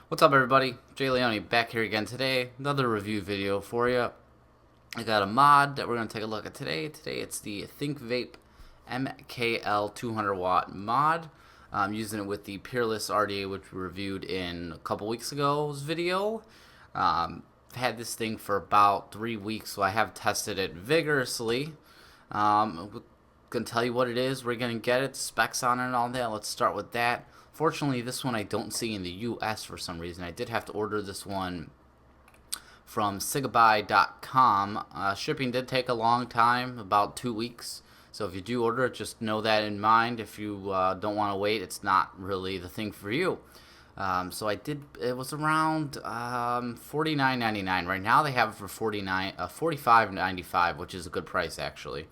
What's up, everybody? Jay Leone back here again today. Another review video for you. I got a mod that we're going to take a look at today. Today it's the ThinkVape MKL200 watt mod. I'm using it with the Peerless RDA, which we reviewed in a couple weeks ago's video. I've had this thing for about 3 weeks, so I have tested it vigorously. I'm going to tell you what it is, where you're going to get it, specs on it and all that. Let's start with that. Fortunately, this one I don't see in the US for some reason. I did have to order this one from Sigabuy.com. Shipping did take a long time, about 2 weeks. So if you do order it, just know that in mind. If you don't want to wait, it's not really the thing for you. So I did. It was around $49.99. Right now they have it for $45.95, which is a good price actually.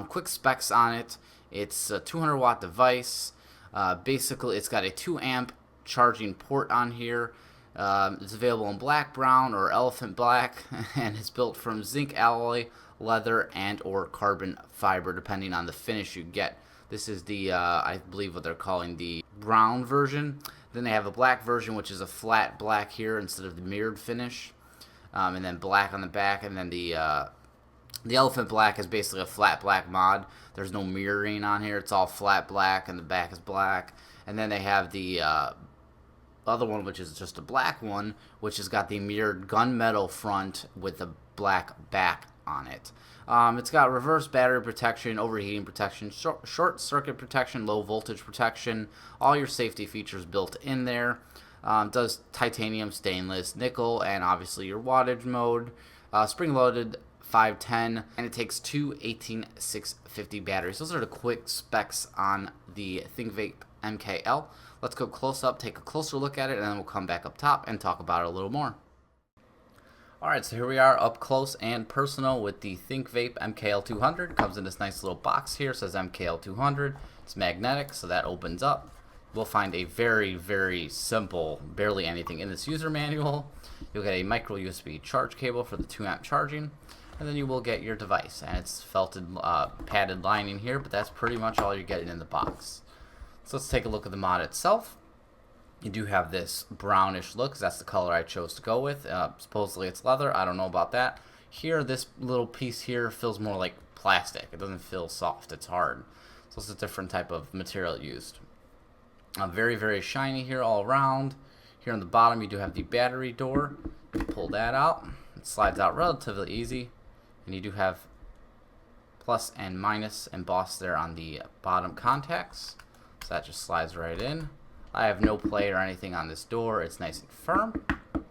Quick specs on it. It's a 200 watt device. Basically, it's got a 2 amp charging port on here. It's available in black, brown, or elephant black, and it's built from zinc alloy, leather, and or carbon fiber, depending on the finish you get. This is the, I believe what they're calling the brown version. Then they have a black version, which is a flat black here instead of the mirrored finish, and then black on the back, and then the elephant black is basically a flat black mod. There's no mirroring on here. It's all flat black, and the back is black. And then they have the other one, which is just a black one, which has got the mirrored gunmetal front with a black back on it. It's got reverse battery protection, overheating protection, short circuit protection, low voltage protection, all your safety features built in there. Does titanium, stainless, nickel, and obviously your wattage mode. Spring-loaded 510, and it takes two 18650 batteries. Those are the quick specs on the ThinkVape MKL. Let's go close up, take a closer look at it, and then we'll come back up top and talk about it a little more. Alright, so here we are up close and personal with the ThinkVape MKL200. Comes in this nice little box here, it says MKL200. It's magnetic, so that opens up. We'll find a very, very simple, barely anything in this user manual. You'll get a micro USB charge cable for the 2 amp charging. And then you will get your device, and it's felted, padded lining here, but that's pretty much all you're getting in the box. So let's take a look at the mod itself. You do have this brownish look, 'cause that's the color I chose to go with. Supposedly it's leather. I don't know about that. Here, this little piece here feels more like plastic. It doesn't feel soft. It's hard. So it's a different type of material used. Very, very shiny here all around. Here on the bottom, you do have the battery door. You pull that out. It slides out relatively easy. And you do have plus and minus embossed there on the bottom contacts. So that just slides right in. I have no play or anything on this door. It's nice and firm. And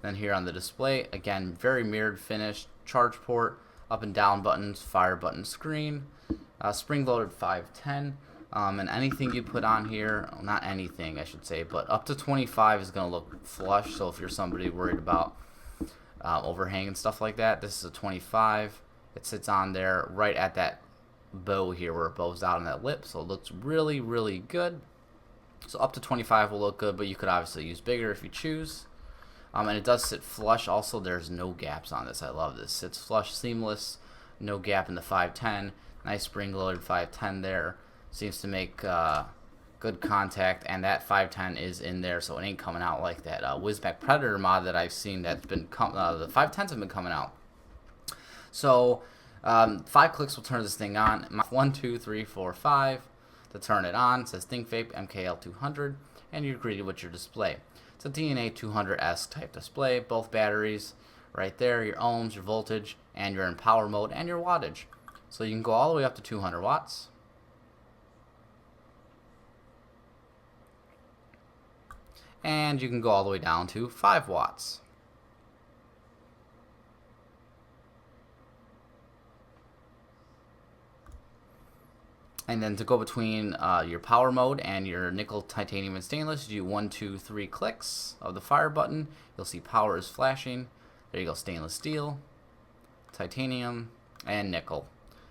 then here on the display, again, very mirrored finish, charge port, up and down buttons, fire button screen, spring-loaded 510. And anything you put on here, well, not anything I should say, but up to 25 is going to look flush. So if you're somebody worried about overhang and stuff like that, this is a 25. It sits on there right at that bow here where it bows out on that lip, so it looks really, really good. So up to 25 will look good, but you could obviously use bigger if you choose. And it does sit flush. Also, there's no gaps on this. I love this. Sits flush, seamless, no gap in the 510. Nice spring-loaded 510 there. Seems to make good contact, and that 510 is in there, so it ain't coming out like that Whizbang Predator mod that I've seen that's been the 510s have been coming out. So 5 clicks will turn this thing on. 1, 2, 3, 4, 5 to turn it on. It says ThinkVape MKL200, and you're greeted with your display. It's a DNA 200S type display. Both batteries right there, your ohms, your voltage, and you're in power mode and your wattage. So you can go all the way up to 200 watts. And you can go all the way down to 5 watts. And then to go between your power mode and your nickel, titanium, and stainless, you do 1, 2, 3 clicks of the fire button. You'll see power is flashing. There you go, stainless steel, titanium, and nickel.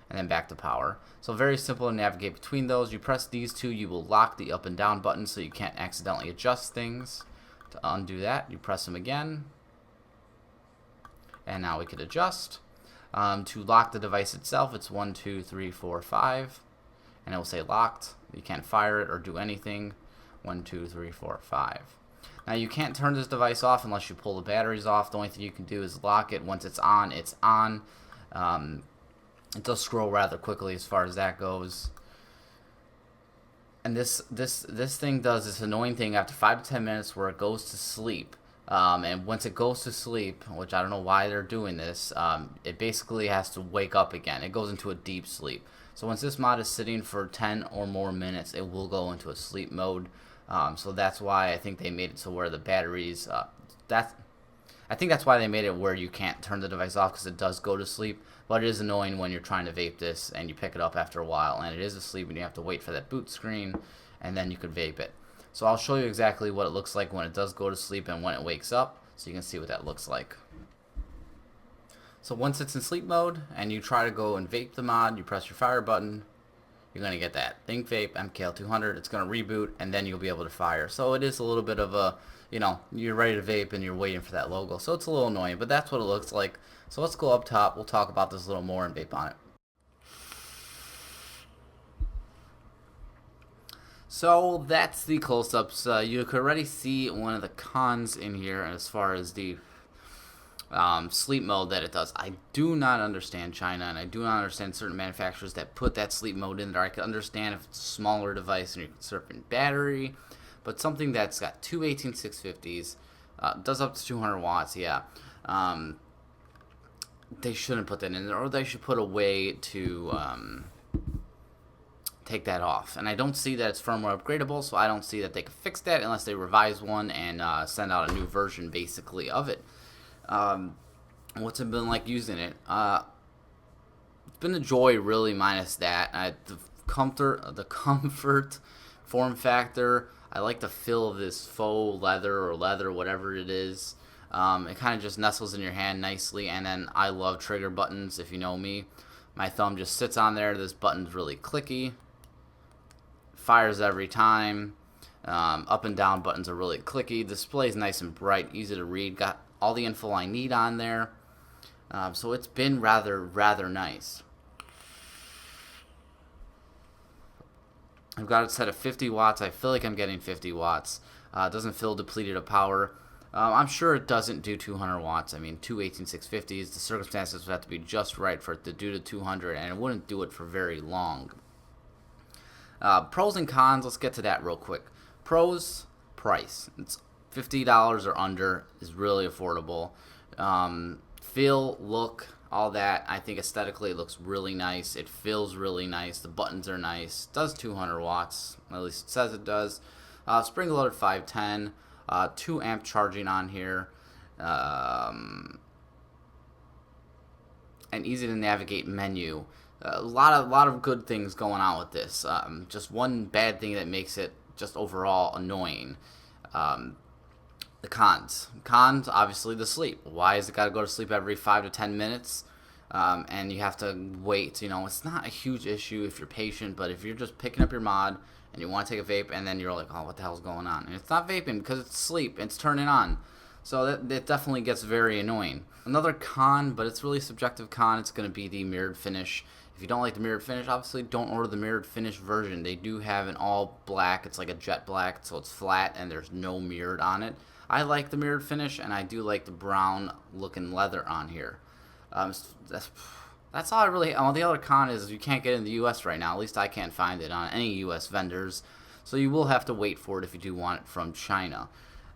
And then back to power. So very simple to navigate between those. You press these two, you will lock the up and down button so you can't accidentally adjust things. To undo that, you press them again. And now we could adjust. To lock the device itself, it's 1, 2, 3, 4, 5. And it will say locked. You can't fire it or do anything. 1, 2, 3, 4, 5. Now you can't turn this device off unless you pull the batteries off. The only thing you can do is lock it. Once it's on, it's on. It does scroll rather quickly as far as that goes. And this thing does this annoying thing after 5 to 10 minutes where it goes to sleep. And once it goes to sleep, which I don't know why they're doing this, it basically has to wake up again. It goes into a deep sleep. So once this mod is sitting for 10 or more minutes, it will go into a sleep mode. So that's why I think they made it so where the batteries, I think that's why they made it where you can't turn the device off, because it does go to sleep. But it is annoying when you're trying to vape this and you pick it up after a while and it is asleep and you have to wait for that boot screen and then you could vape it. So I'll show you exactly what it looks like when it does go to sleep and when it wakes up, so you can see what that looks like. So once it's in sleep mode and you try to go and vape the mod, you press your fire button, you're going to get that ThinkVape MKL200. It's going to reboot and then you'll be able to fire. So it is a little bit of a, you know, you're ready to vape and you're waiting for that logo. So it's a little annoying, but that's what it looks like. So let's go up top. We'll talk about this a little more and vape on it. So that's the close-ups. You could already see one of the cons in here as far as the sleep mode that it does. I do not understand China, and I do not understand certain manufacturers that put that sleep mode in there. I can understand if it's a smaller device and you're conserving battery, but something that's got two 18650s, does up to 200 watts, yeah. They shouldn't put that in there, or they should put a way to take that off. And I don't see that it's firmware upgradable, so I don't see that they can fix that unless they revise one and send out a new version basically of it. What's it been like using it? It's been a joy, really, minus that. The comfort, form factor. I like the feel of this faux leather or leather, whatever it is. It kind of just nestles in your hand nicely, and then I love trigger buttons. If you know me, my thumb just sits on there. This button's really clicky. Fires every time. Up and down buttons are really clicky. Display's nice and bright, easy to read. Got all the info I need on there. So it's been rather nice. I've got it set at 50 watts. I feel like I'm getting 50 watts. It doesn't feel depleted of power. I'm sure it doesn't do 200 watts. I mean, two 18650s. The circumstances would have to be just right for it to do to 200, and it wouldn't do it for very long. Pros and cons, let's get to that real quick. Pros, price. It's $50 or under is really affordable. Feel, look, all that. I think aesthetically it looks really nice. It feels really nice. The buttons are nice. It does 200 watts. At least it says it does. Spring loaded 510. 2 amp charging on here. And easy to navigate menu. A lot of good things going on with this. Just one bad thing that makes it just overall annoying. The cons. Cons, obviously, the sleep. Why has it got to go to sleep every 5 to 10 minutes? And you have to wait. You know, it's not a huge issue if you're patient, but if you're just picking up your mod and you want to take a vape and then you're like, oh, what the hell's going on? And it's not vaping because it's sleep. It's turning on. So that definitely gets very annoying. Another con, but it's really subjective con, it's going to be the mirrored finish. If you don't like the mirrored finish, obviously don't order the mirrored finish version. They do have an all black. It's like a jet black, so it's flat and there's no mirrored on it. I like the mirrored finish, and I do like the brown looking leather on here. That's all I really. The other con is you can't get it in the U.S. right now. At least I can't find it on any U.S. vendors. So you will have to wait for it if you do want it from China.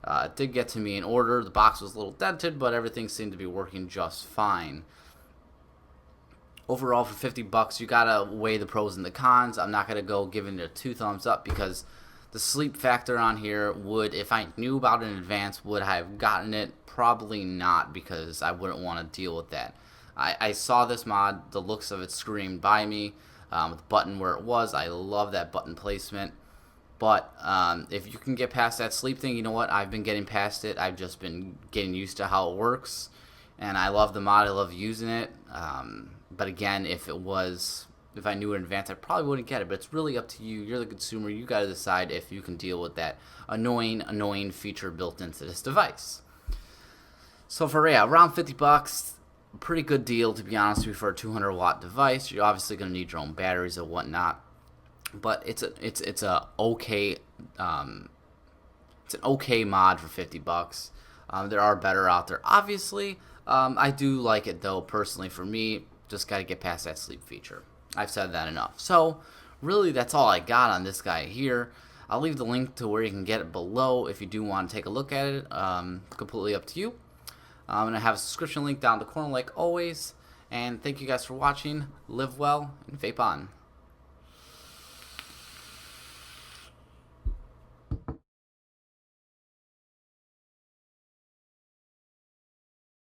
It did get to me in order. The box was a little dented, but everything seemed to be working just fine. Overall, for 50 bucks, you gotta weigh the pros and the cons. I'm not gonna go giving it a 2 thumbs up because the sleep factor on here would, if I knew about it in advance, would I have gotten it? Probably not, because I wouldn't want to deal with that. I saw this mod, the looks of it screamed by me, with the button where it was. I love that button placement. But if you can get past that sleep thing, you know what? I've been getting past it. I've just been getting used to how it works. And I love the mod. I love using it. But again, if I knew in advance, I probably wouldn't get it. But it's really up to you. You're the consumer. You got to decide if you can deal with that annoying feature built into this device. So for around 50 bucks, pretty good deal, to be honest with you, for a 200 watt device. You're obviously going to need your own batteries and whatnot. But it's a okay it's an okay mod for 50 bucks. There are better out there, obviously. I do like it though, personally. For me, just got to get past that sleep feature. I've said that enough. So really, that's all I got on this guy here. I'll leave the link to where you can get it below if you do want to take a look at it. Completely up to you. And I have a subscription link down the corner like always. And thank you guys for watching. Live well and vape on.